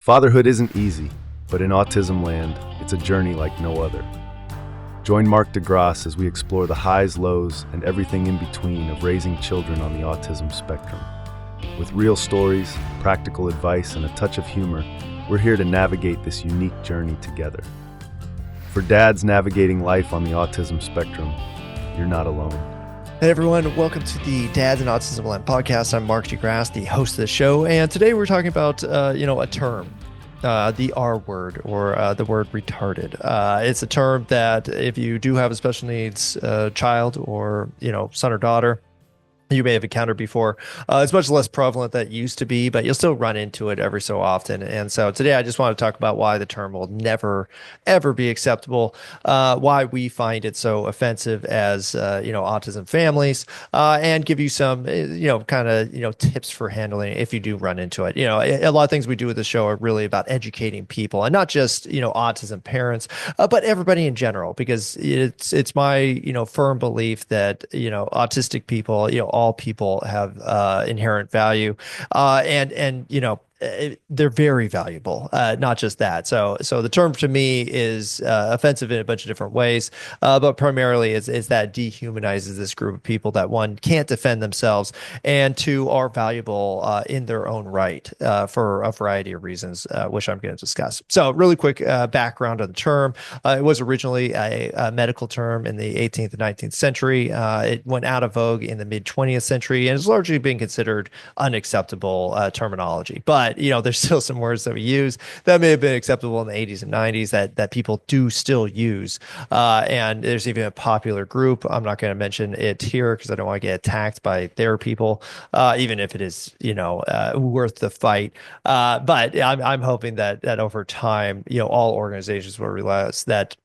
Fatherhood isn't easy, but in Autismland, it's a journey like no other. Join Mark de Grasse as we explore the highs, lows, and everything in between of raising children on the autism spectrum. With real stories, practical advice, and a touch of humor, we're here to navigate this unique journey together. For dads navigating life on the autism spectrum, you're not alone. Hey everyone, welcome to the Dads and Autismland podcast. I'm Mark de Grasse, the host of the show, and today we're talking about a term, the R word, or the word retarded. It's a term that if you do have a special needs child or son or daughter, you may have encountered before. It's much less prevalent than it used to be, but you'll still run into it every so often. And so today I just want to talk about why the term will never, ever be acceptable, why we find it so offensive as, autism families, and give you some, tips for handling it if you do run into it. A lot of things we do with the show are really about educating people, and not just, autism parents, but everybody in general, because it's my, firm belief that, autistic people, all people have inherent value, and they're very valuable, not just that. So the term to me is offensive in a bunch of different ways, but primarily is that dehumanizes this group of people that, one, can't defend themselves, and two, are valuable in their own right for a variety of reasons, which I'm going to discuss. So really quick background on the term. It was originally a medical term in the 18th and 19th century. It went out of vogue in the mid 20th century and has largely been considered unacceptable terminology. But there's still some words that we use that may have been acceptable in the 80s and 90s that people do still use. And there's even a popular group. I'm not going to mention it here because I don't want to get attacked by their people, even if it is, worth the fight. But I'm hoping that over time, all organizations will realize that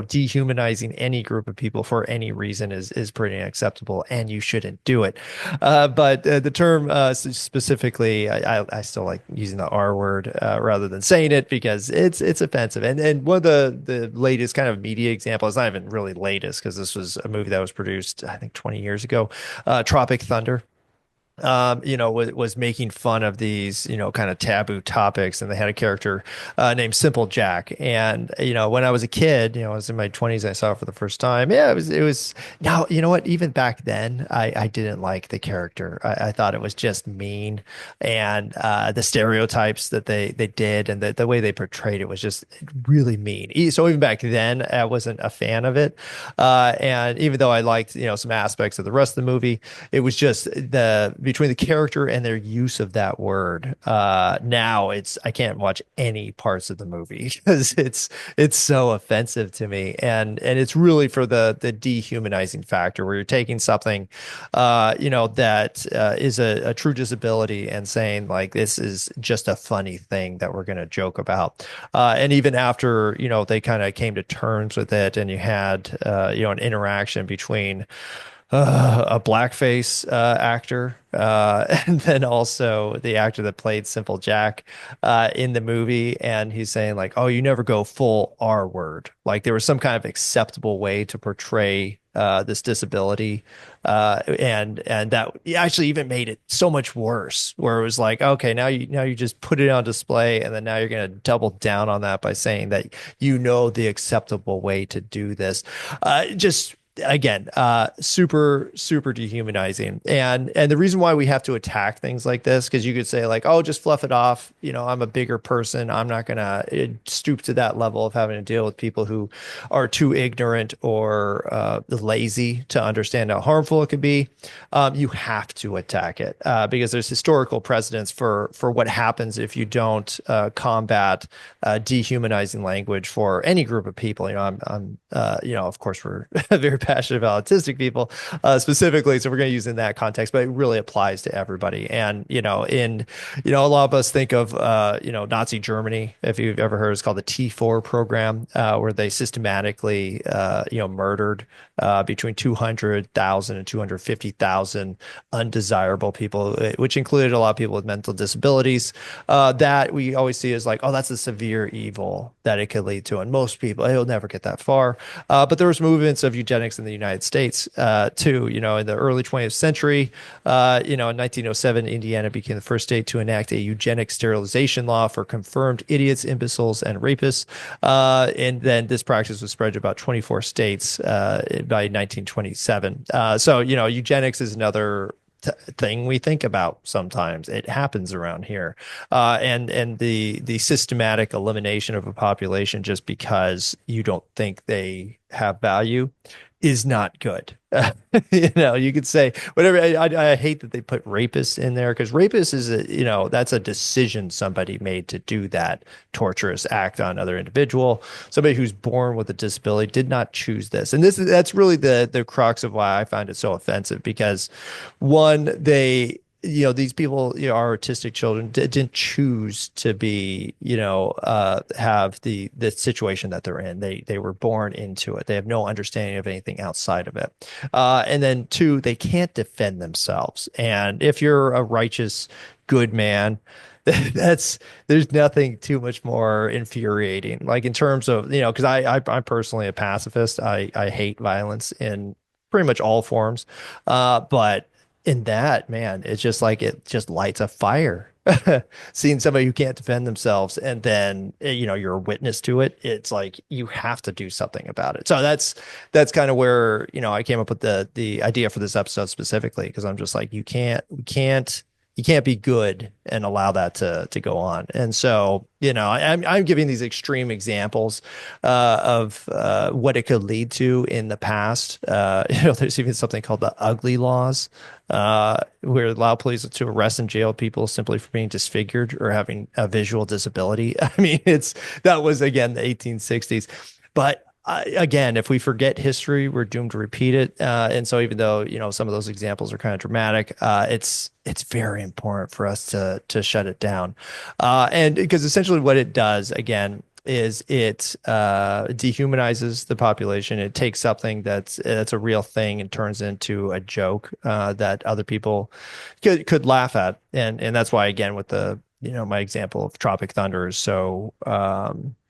dehumanizing any group of people for any reason is pretty unacceptable, and you shouldn't do it. But the term specifically, I still like using the R word rather than saying it because it's offensive. And one of the latest kind of media examples, not even really latest because this was a movie that was produced, I think, 20 years ago, Tropic Thunder. Was making fun of these, kind of taboo topics. And they had a character named Simple Jack. And, when I was a kid, I was in my 20s, I saw it for the first time. Yeah, it was now, you know what, even back then, I didn't like the character. I thought it was just mean. And the stereotypes that they did and the way they portrayed it was just really mean. So even back then, I wasn't a fan of it. And even though I liked, some aspects of the rest of the movie, it was just between the character and their use of that word. Now I can't watch any parts of the movie because it's so offensive to me. And it's really for the dehumanizing factor where you're taking something, that is a true disability and saying like, this is just a funny thing that we're going to joke about. And even after, they kind of came to terms with it and you had, an interaction between a blackface actor, and then also the actor that played Simple Jack in the movie, and he's saying like, "Oh, you never go full R word." Like there was some kind of acceptable way to portray this disability, and that actually even made it so much worse. Where it was like, okay, now you just put it on display, and then now you're going to double down on that by saying that the acceptable way to do this. Just again, super, super dehumanizing. And the reason why we have to attack things like this, because you could say like, oh, just fluff it off. I'm a bigger person. I'm not going to stoop to that level of having to deal with people who are too ignorant or lazy to understand how harmful it could be. You have to attack it because there's historical precedents for what happens if you don't combat dehumanizing language for any group of people. Of course, we're very passionate about autistic people specifically, so we're going to use it in that context, but it really applies to everybody. And a lot of us think of Nazi Germany, if you've ever heard. It's called the T4 program, where they systematically murdered between 200,000 and 250,000 undesirable people, which included a lot of people with mental disabilities, that we always see as like, oh, that's a severe evil that it could lead to. And most people, it'll never get that far. But there was movements of eugenics eugenics in the United States, too. In the early 20th century, in 1907, Indiana became the first state to enact a eugenic sterilization law for confirmed idiots, imbeciles, and rapists. And then this practice was spread to about 24 states by 1927. Eugenics is another thing we think about sometimes. It happens around here, and the systematic elimination of a population just because you don't think they have value is not good. You could say whatever. I hate that they put rapists in there because rapist is that's a decision somebody made to do that torturous act on another individual. Somebody who's born with a disability did not choose this, and that's really the crux of why I find it so offensive because one, these people, our autistic children didn't choose to be, have the situation that they're in. They were born into it. They have no understanding of anything outside of it. And then two, they can't defend themselves. And if you're a righteous, good man, there's nothing too much more infuriating. Like in terms of, because I'm personally a pacifist. I hate violence in pretty much all forms. But in that, man, it's just like it just lights a fire. Seeing somebody who can't defend themselves and then you're a witness to it, it's like you have to do something about it. So that's kind of where I came up with the idea for this episode specifically, because I'm just like you can't be good and allow that to go on. And so, I'm giving these extreme examples of what it could lead to in the past. There's even something called the ugly laws, where allow police to arrest and jail people simply for being disfigured or having a visual disability. I mean, that was again the 1860s, but again, if we forget history, we're doomed to repeat it. And so even though, some of those examples are kind of dramatic, it's very important for us to shut it down. And because essentially what it does, again, is it dehumanizes the population. It takes something that's a real thing and turns into a joke that other people could laugh at. And that's why, again, with my example of Tropic Thunder is so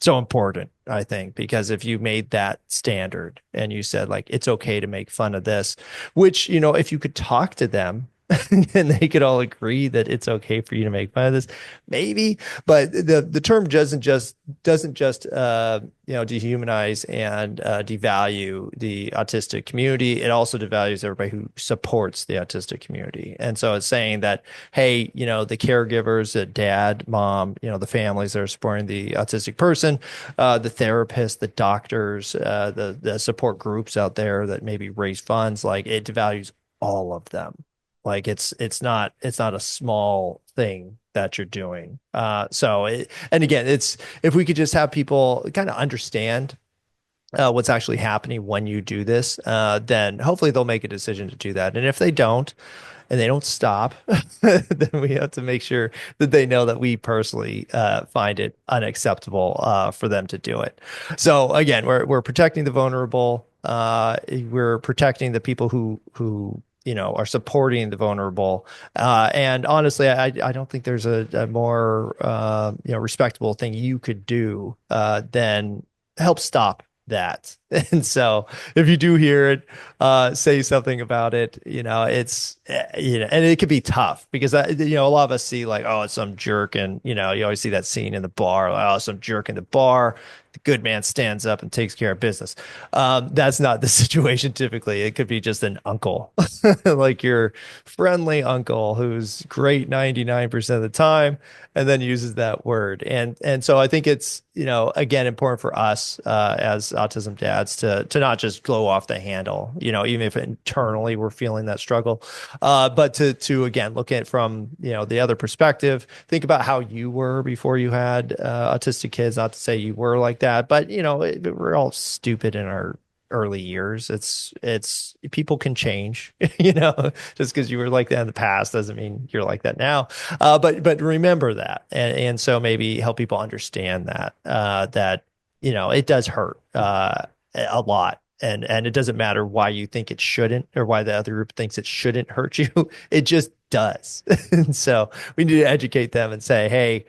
important, I think, because if you made that standard and you said like it's okay to make fun of this, which if you could talk to them and they could all agree that it's okay for you to make fun of this, maybe. But the term doesn't just dehumanize and devalue the autistic community. It also devalues everybody who supports the autistic community. And so it's saying that, hey, the caregivers, the dad, mom, the families that are supporting the autistic person, the therapists, the doctors, the support groups out there that maybe raise funds, like it devalues all of them. Like it's not a small thing that you're doing. And again, it's if we could just have people kind of understand what's actually happening when you do this, then hopefully they'll make a decision to do that. And if they don't, and they don't stop, then we have to make sure that they know that we personally find it unacceptable for them to do it. So again, we're protecting the vulnerable. We're protecting the people who are supporting the vulnerable. And honestly, I don't think there's a more respectable thing you could do than help stop that. And so if you do hear it, say something about it. It's and it could be tough because a lot of us see like, oh, it's some jerk, and you always see that scene in the bar, like, oh, some jerk in the bar. The good man stands up and takes care of business. That's not the situation typically. It could be just an uncle, like your friendly uncle who's great 99% of the time, and then uses that word. And so I think it's again important for us as autism dads to not just go off the handle, even if internally we're feeling that struggle, but to again look at it from the other perspective. Think about how you were before you had autistic kids. Not to say you were like that, but we're all stupid in our early years. It's people can change, just because you were like that in the past doesn't mean you're like that now. But remember that, and so maybe help people understand that it does hurt a lot. And it doesn't matter why you think it shouldn't or why the other group thinks it shouldn't hurt you. It just does. And so we need to educate them and say, hey,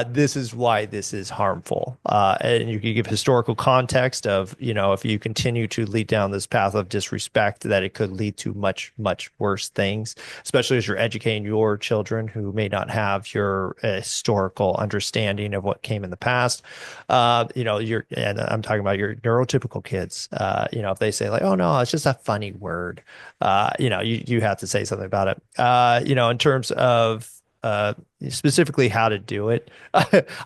this is why this is harmful. And you can give historical context of, if you continue to lead down this path of disrespect, that it could lead to much, much worse things, especially as you're educating your children who may not have your historical understanding of what came in the past. And I'm talking about your neurotypical kids. If they say like, "Oh no, it's just a funny word," you have to say something about it. In terms of specifically how to do it.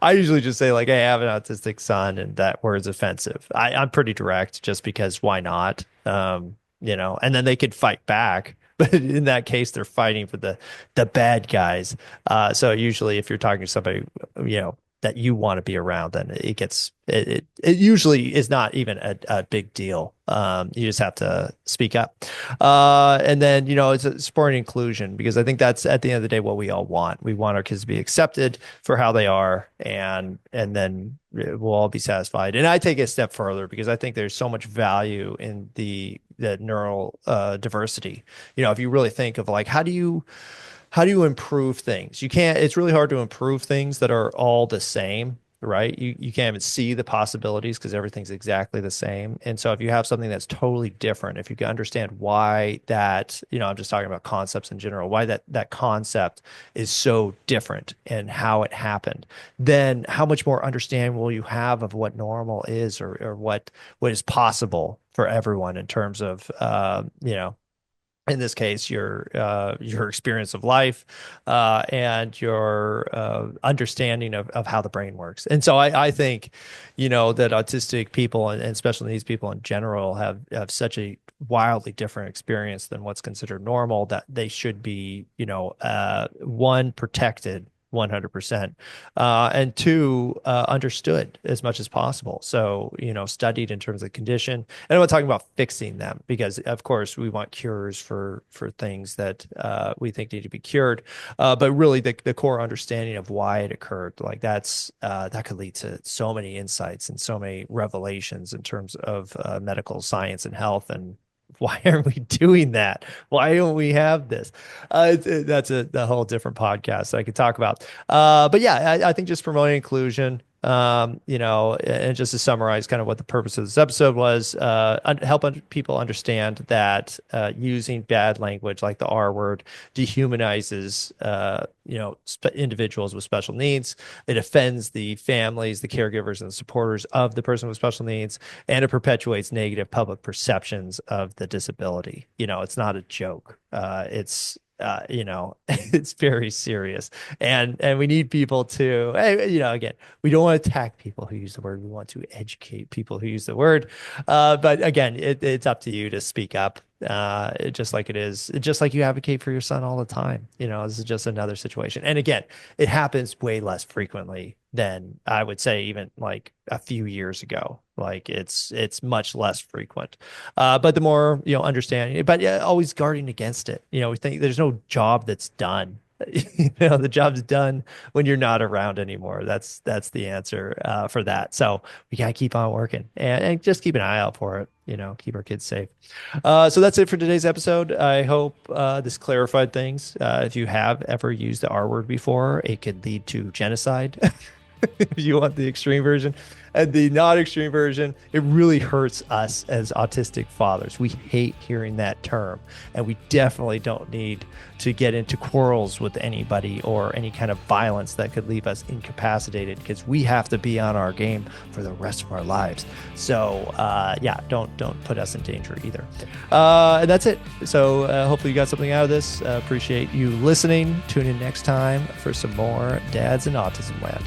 I usually just say like, "Hey, I have an autistic son," and that word's offensive. I'm pretty direct just because why not? And then they could fight back. But in that case, they're fighting for the bad guys. So usually if you're talking to somebody, that you want to be around, then it usually is not even a big deal. You just have to speak up. And then, it's supporting inclusion, because I think that's at the end of the day what we all want. We want our kids to be accepted for how they are, and then we'll all be satisfied. And I take it a step further, because I think there's so much value in the neural diversity. If you really think of like, how do you improve things? It's really hard to improve things that are all the same, right? You can't even see the possibilities because everything's exactly the same. And so if you have something that's totally different, if you can understand why that, I'm just talking about concepts in general, why that concept is so different and how it happened, then how much more understanding will you have of what normal is, or what is possible for everyone in terms of, in this case, your experience of life, and your understanding of how the brain works. And so I think, that autistic people and special needs people in general have such a wildly different experience than what's considered normal, that they should be, one, protected 100%, and two, understood as much as possible. So, studied in terms of condition. And I'm not talking about fixing them, because of course we want cures for things that we think need to be cured. But really the core understanding of why it occurred, like that could lead to so many insights and so many revelations in terms of medical science and health. And why aren't we doing that? Why don't we have this? That's a whole different podcast I could talk about. But yeah, I think just promoting inclusion, and just to summarize kind of what the purpose of this episode was, help people understand that using bad language like the R word dehumanizes, individuals with special needs. It offends the families, the caregivers, and the supporters of the person with special needs, and it perpetuates negative public perceptions of the disability. It's not a joke. It's it's very serious, and we need people to, again, we don't want to attack people who use the word. We want to educate people who use the word. But again, it's up to you to speak up. Just like you advocate for your son all the time. This is just another situation. And again, it happens way less frequently than I would say even like a few years ago. Like it's much less frequent. But the more, understanding, but yeah, always guarding against it. We think there's no job that's done. The job's done when you're not around anymore. That's the answer for that. So we gotta keep on working and just keep an eye out for it. Keep our kids safe. So that's it for today's episode. I hope this clarified things. If you have ever used the R word before, it could lead to genocide. If you want the extreme version. And the not extreme version, it really hurts us as autistic fathers. We hate hearing that term, and we definitely don't need to get into quarrels with anybody or any kind of violence that could leave us incapacitated, because we have to be on our game for the rest of our lives. So don't put us in danger either. And that's it. So hopefully you got something out of this. Appreciate you listening. Tune in next time for some more Dads in Autism Land.